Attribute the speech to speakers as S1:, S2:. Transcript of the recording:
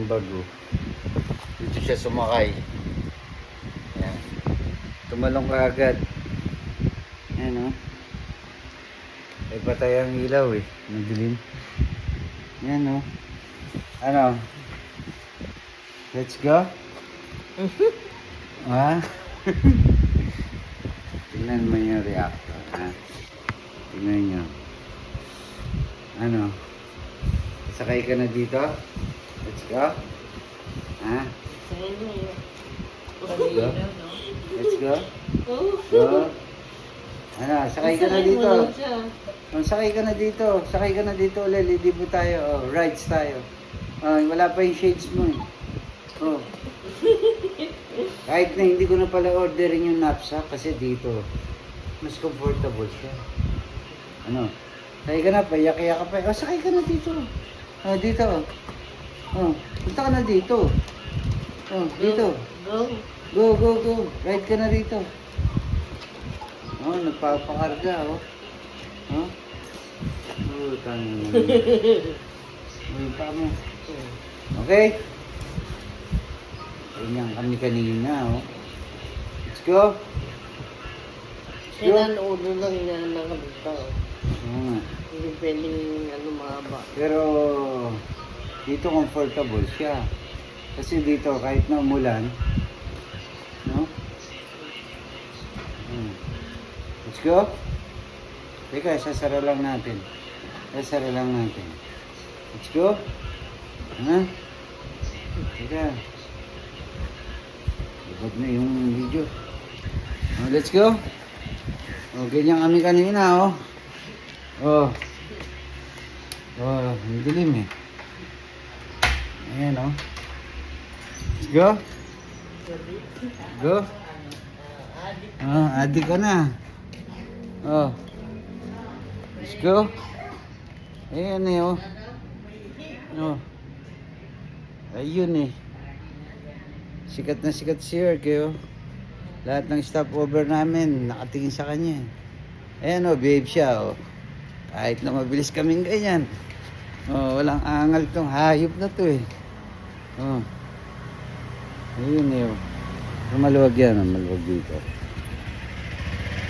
S1: bago. Dito siya sumakay. Yan. Tumalong ka agad. Yan, oh. Ay patay ang ilaw eh. Madilim. Yan, oh. Ano? Let's go? Ha? Tingnan mo yung reactor, ha? Tingnan nyo. Ano? Sakay ka na dito? Let's go? Ha? Let's go? Let's go? Go? Ano? Sakay ka na dito? Sakay ka na dito. Sakay ka na dito ulit. Lidibo tayo. Oh, rides tayo. Oh, wala pa yung shades mo eh. Oh. Kahit na hindi ko na pala orderin yung knapsack kasi dito mas comfortable siya. Ano? Sakay ka na, payak-iyak ka pa. Oh, sakay ka na dito. Oh, dito. Oh, punta ka na dito. Oh, dito. Go, go, go. Ride ka na dito. Oh, nagpapakarga, oh. Oh? Oh, tanong mo. Uy, pa mo. Okay? Ganyan kami kanina, oh. Let's go.
S2: Kailan ulo lang niya nakalita, oh.
S1: Oo nga.
S2: Hindi pwedeng mahaba.
S1: Pero dito comfortable siya. Kasi dito kahit na umulan, no? Let's go. Teka, sasara lang natin. Sasara lang natin. Let's go. Ha? Teka. Ibag na yung video. Oh, let's go. Oh, ganyan kami kanina, oh. Oh. Oh, ang dilim eh. Ayan, oh. Let's go. Go. Oh, adik ka na. Oh. Let's go. Ayan eh, oh. Oh. Ayun eh. Sikat na sikat si York eh, oh. Lahat ng stopover namin nakatingin sa kanya. Ayan, oh, babe siya, oh. Kahit na mabilis kaming ganyan. Oh, walang angal tong hayop na to eh. Oh. Ayun eh, oh. Maluwag yan, maluwag dito.